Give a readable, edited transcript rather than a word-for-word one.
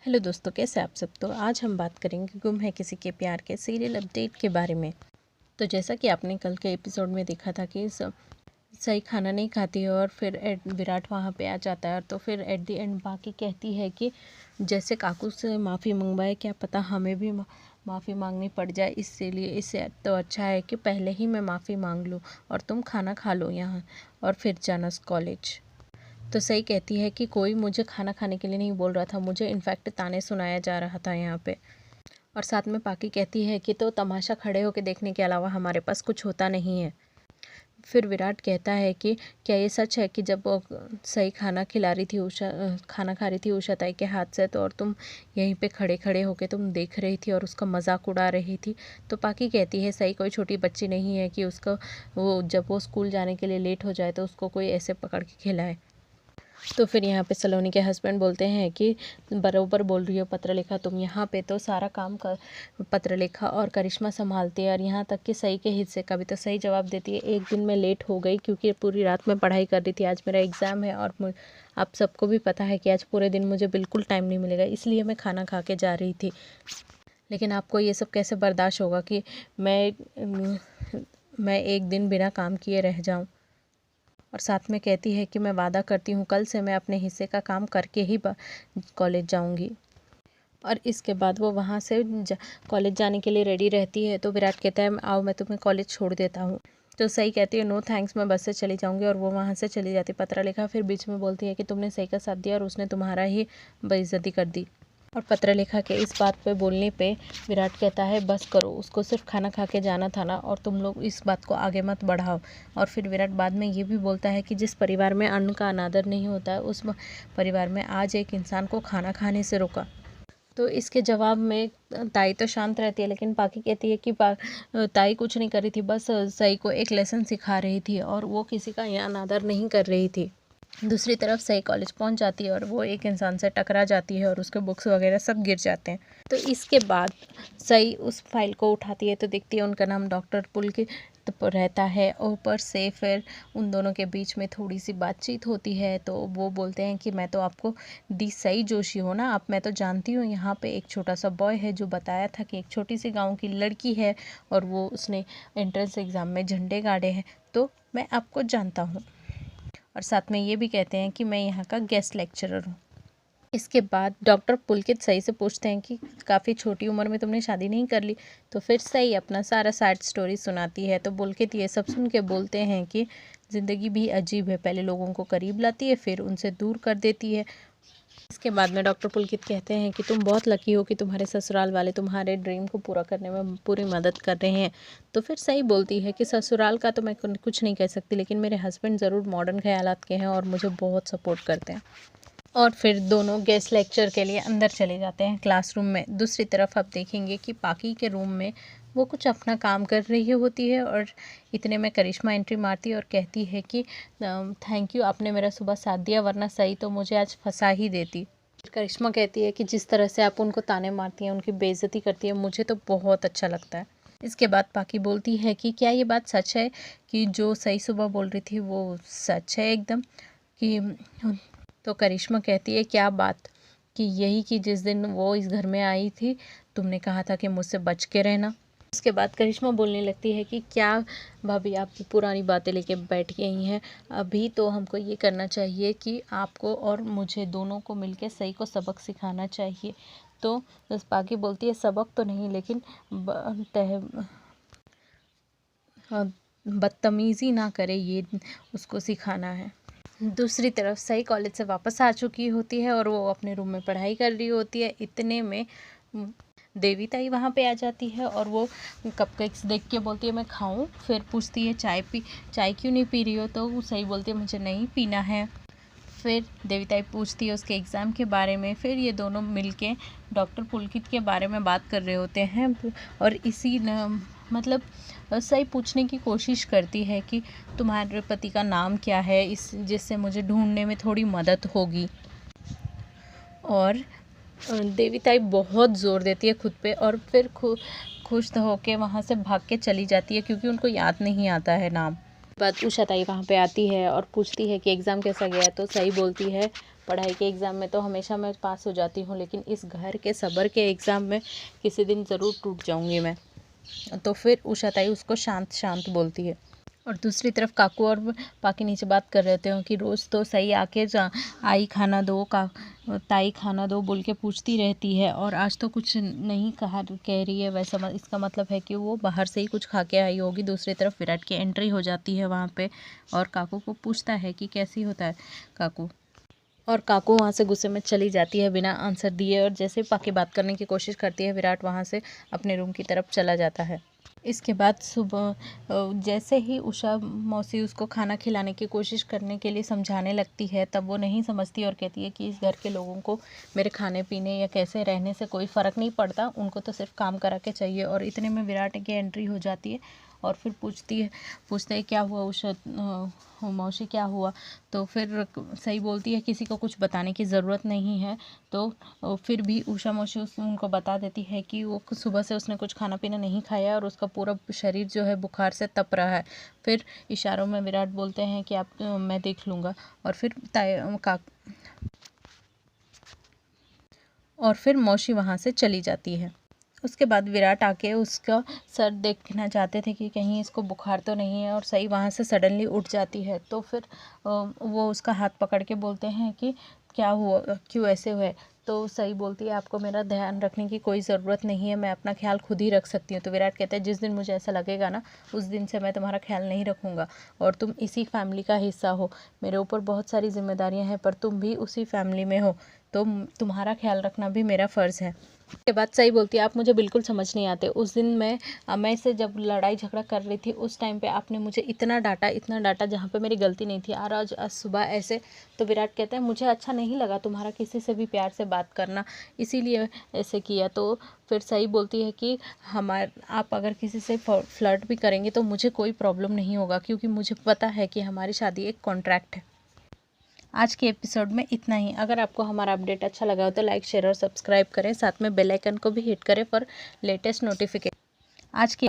Hello दोस्तों, कैसे आप सब। तो आज हम बात करेंगे गुम है किसी के प्यार के सीरियल अपडेट के बारे में। तो जैसा कि आपने कल के एपिसोड में देखा था कि सही खाना नहीं खाती है और फिर विराट वहाँ पे आ जाता है। तो फिर एट द एंड बाकी कहती है कि जैसे काकू से माफ़ी मंगवाए, क्या पता हमें भी माफ़ी मांगनी पड़ जाए, इसीलिए इससे तो अच्छा है कि पहले ही मैं माफ़ी मांग लूँ और तुम खाना खा लो यहाँ और फिर जाना कॉलेज। तो सही कहती है कि कोई मुझे खाना खाने के लिए नहीं बोल रहा था, मुझे इनफैक्ट ताने सुनाया जा रहा था यहाँ पे। और साथ में पाकी कहती है कि तो तमाशा खड़े होकर देखने के अलावा हमारे पास कुछ होता नहीं है। फिर विराट कहता है कि क्या ये सच है कि जब वो सही खाना खिला रही थी खाना खा रही थी उषा ताई के हाथ से, तो और तुम यहीं पे खड़े खड़े होके तुम देख रही थी और उसका मजाक उड़ा रही थी। तो पाकी कहती है सही कोई छोटी बच्ची नहीं है कि उसका वो जब वो स्कूल जाने के लिए लेट हो जाए तो उसको कोई ऐसे पकड़ के खिलाए। तो फिर यहाँ पे सलोनी के हस्बैंड बोलते हैं कि बरोबर बोल रही हो पत्रलेखा, तुम यहाँ पे तो सारा काम कर पत्रलेखा और करिश्मा संभालती है और यहाँ तक कि सही के हिस्से का भी तो सही जवाब देती है। एक दिन मैं लेट हो गई क्योंकि पूरी रात में पढ़ाई कर रही थी, आज मेरा एग्ज़ाम है और आप सबको भी पता है कि आज पूरे दिन मुझे बिल्कुल टाइम नहीं मिलेगा, इसलिए मैं खाना खा के जा रही थी। लेकिन आपको ये सब कैसे बर्दाश्त होगा कि मैं एक दिन बिना काम किए रह जाऊँ। और साथ में कहती है कि मैं वादा करती हूँ कल से मैं अपने हिस्से का काम करके ही कॉलेज जाऊँगी। और इसके बाद वो वहाँ से कॉलेज जाने के लिए रेडी रहती है। तो विराट कहता है आओ मैं तुम्हें कॉलेज छोड़ देता हूँ। तो सही कहती है नो थैंक्स, मैं बस से चली जाऊँगी, और वो वहाँ से चली जाती। पत्रलेखा फिर बीच में बोलती है कि तुमने सही का साथ दिया और उसने तुम्हारा ही बेइज्जती कर दी। और पत्रलेखा के इस बात पे बोलने पे विराट कहता है बस करो, उसको सिर्फ खाना खा के जाना था ना, और तुम लोग इस बात को आगे मत बढ़ाओ। और फिर विराट बाद में ये भी बोलता है कि जिस परिवार में अन्न का अनादर नहीं होता है उस परिवार में आज एक इंसान को खाना खाने से रोका। तो इसके जवाब में ताई तो शांत रहती है, लेकिन पाकी कहती है कि ताई कुछ नहीं कर रही थी, बस सई को एक लेसन सिखा रही थी और वो किसी का यहाँ अनादर नहीं कर रही थी। दूसरी तरफ सई कॉलेज पहुंच जाती है और वो एक इंसान से टकरा जाती है और उसके बुक्स वगैरह सब गिर जाते हैं। तो इसके बाद सई उस फाइल को उठाती है तो देखती है उनका नाम डॉक्टर पुलकित रहता है। ऊपर से फिर उन दोनों के बीच में थोड़ी सी बातचीत होती है। तो वो बोलते हैं कि मैं तो आपको दी सई जोशी हो ना आप, मैं तो जानती हूँ यहाँ पे एक छोटा सा बॉय है जो बताया था कि एक छोटी सी गाँव की लड़की है और वो उसने एंट्रेंस एग्ज़ाम में झंडे गाड़े हैं, तो मैं आपको जानता हूँ। और साथ में ये भी कहते हैं कि मैं यहाँ का गेस्ट लेक्चरर हूँ। इसके बाद डॉक्टर पुलकित सई से पूछते हैं कि काफ़ी छोटी उम्र में तुमने शादी नहीं कर ली। तो फिर सई अपना सारा सैड स्टोरी सुनाती है। तो पुलकित ये सब सुन के बोलते हैं कि ज़िंदगी भी अजीब है, पहले लोगों को करीब लाती है फिर उनसे दूर कर देती है। इसके बाद में डॉक्टर पुलकित कहते हैं कि तुम बहुत लकी हो कि तुम्हारे ससुराल वाले तुम्हारे ड्रीम को पूरा करने में पूरी मदद कर रहे हैं। तो फिर सही बोलती है कि ससुराल का तो मैं कुछ नहीं कह सकती, लेकिन मेरे हस्बैंड ज़रूर मॉडर्न ख्यालात के हैं और मुझे बहुत सपोर्ट करते हैं। और फिर दोनों गेस्ट लेक्चर के लिए अंदर चले जाते हैं क्लासरूम में। दूसरी तरफ आप देखेंगे कि पाकी के रूम में वो कुछ अपना काम कर रही होती है और इतने में करिश्मा एंट्री मारती है और कहती है कि थैंक यू, आपने मेरा सुबह साथ दिया, वरना सही तो मुझे आज फंसा ही देती। करिश्मा कहती है कि जिस तरह से आप उनको ताने मारती हैं, उनकी बेइज्जती करती है, मुझे तो बहुत अच्छा लगता है। इसके बाद पाकी बोलती है कि क्या ये बात सच है कि जो सही सुबह बोल रही थी वो सच है एकदम कि। तो करिश्मा कहती है क्या बात, कि यही कि जिस दिन वो इस घर में आई थी तुमने कहा था कि मुझसे बच के रहना। उसके बाद करिश्मा बोलने लगती है कि क्या भाभी आप पुरानी बातें लेके बैठ गई हैं, अभी तो हमको ये करना चाहिए कि आपको और मुझे दोनों को मिलके सही को सबक सिखाना चाहिए। तो बस बाकी बोलती है सबक तो नहीं, लेकिन बदतमीज़ी ना करे ये उसको सिखाना है। दूसरी तरफ सही कॉलेज से वापस आ चुकी होती है और वो अपने रूम में पढ़ाई कर रही होती है। इतने में देवी ताई वहाँ पे आ जाती है और वो कपकेक्स देख के बोलती है मैं खाऊं। फिर पूछती है चाय क्यों नहीं पी रही हो, तो वो सही बोलती है मुझे नहीं पीना है। फिर देवी ताई पूछती है उसके एग्ज़ाम के बारे में। फिर ये दोनों मिलके डॉक्टर पुलकित के बारे में बात कर रहे होते हैं और इसी मतलब सही पूछने की कोशिश करती है कि तुम्हारे पति का नाम क्या है, इस जिससे मुझे ढूंढने में थोड़ी मदद होगी। और देवी ताई बहुत ज़ोर देती है खुद पे और फिर खुश होके वहाँ से भाग के चली जाती है क्योंकि उनको याद नहीं आता है नाम। बाद उषा ताई वहाँ पे आती है और पूछती है कि एग्ज़ाम कैसा गया, तो सही बोलती है पढ़ाई के एग्ज़ाम में तो हमेशा मैं पास हो जाती हूँ, लेकिन इस घर के सब्र के एग्ज़ाम में किसी दिन ज़रूर टूट जाऊँगी मैं। तो फिर उषा ताई उसको शांत शांत बोलती है। और दूसरी तरफ काकू और पाकी नीचे बात कर रहे थे कि रोज़ तो सही आके आई खाना दो, ताई खाना दो बोल के पूछती रहती है, और आज तो कुछ नहीं कह रही है। वैसा इसका मतलब है कि वो बाहर से ही कुछ खा के आई होगी। दूसरी तरफ विराट की एंट्री हो जाती है वहाँ पे, और काकू को पूछता है कि कैसी होता है काकू, और काकू वहाँ से गुस्से में चली जाती है बिना आंसर दिए। और जैसे पाकी बात करने की कोशिश करती है, विराट वहाँ से अपने रूम की तरफ चला जाता है। इसके बाद सुबह जैसे ही उषा मौसी उसको खाना खिलाने की कोशिश करने के लिए समझाने लगती है, तब वो नहीं समझती और कहती है कि इस घर के लोगों को मेरे खाने पीने या कैसे रहने से कोई फ़र्क नहीं पड़ता, उनको तो सिर्फ काम करा के चाहिए। और इतने में विराट की एंट्री हो जाती है और फिर पूछते हैं क्या हुआ उषा मौसी, क्या हुआ। तो फिर सही बोलती है किसी को कुछ बताने की ज़रूरत नहीं है। तो फिर भी उषा मौसी उनको बता देती है कि वो सुबह से उसने कुछ खाना पीना नहीं खाया और उसका पूरा शरीर जो है बुखार से तप रहा है। फिर इशारों में विराट बोलते हैं कि आप मैं देख लूँगा। और फिर मौसी वहाँ से चली जाती है। उसके बाद विराट आके उसका सर देखना चाहते थे कि कहीं इसको बुखार तो नहीं है, और सही वहाँ से सडनली उठ जाती है। तो फिर वो उसका हाथ पकड़ के बोलते हैं कि क्या हुआ, क्यों ऐसे हुए। तो सही बोलती है आपको मेरा ध्यान रखने की कोई ज़रूरत नहीं है, मैं अपना ख्याल खुद ही रख सकती हूँ। तो विराट कहता है जिस दिन मुझे ऐसा लगेगा ना, उस दिन से मैं तुम्हारा ख्याल नहीं रखूँगा, और तुम इसी फैमिली का हिस्सा हो। मेरे ऊपर बहुत सारी जिम्मेदारियाँ हैं, पर तुम भी उसी फैमिली में हो, तो तुम्हारा ख्याल रखना भी मेरा फ़र्ज़ है। के बाद सही बोलती है आप मुझे बिल्कुल समझ नहीं आते। उस दिन मैं से जब लड़ाई झगड़ा कर रही थी, उस टाइम पे आपने मुझे इतना डांटा जहाँ पे मेरी गलती नहीं थी, और आज सुबह ऐसे। तो विराट कहता है मुझे अच्छा नहीं लगा तुम्हारा किसी से भी प्यार से बात करना, इसीलिए ऐसे किया। तो फिर सही बोलती है कि आप अगर किसी से फ्लर्ट भी करेंगे तो मुझे कोई प्रॉब्लम नहीं होगा, क्योंकि मुझे पता है कि हमारी शादी एक कॉन्ट्रैक्ट है। आज के एपिसोड में इतना ही। अगर आपको हमारा अपडेट अच्छा लगा हो तो लाइक, शेयर और सब्सक्राइब करें, साथ में बेल आइकन को भी हिट करें फॉर लेटेस्ट नोटिफिकेशन। आज की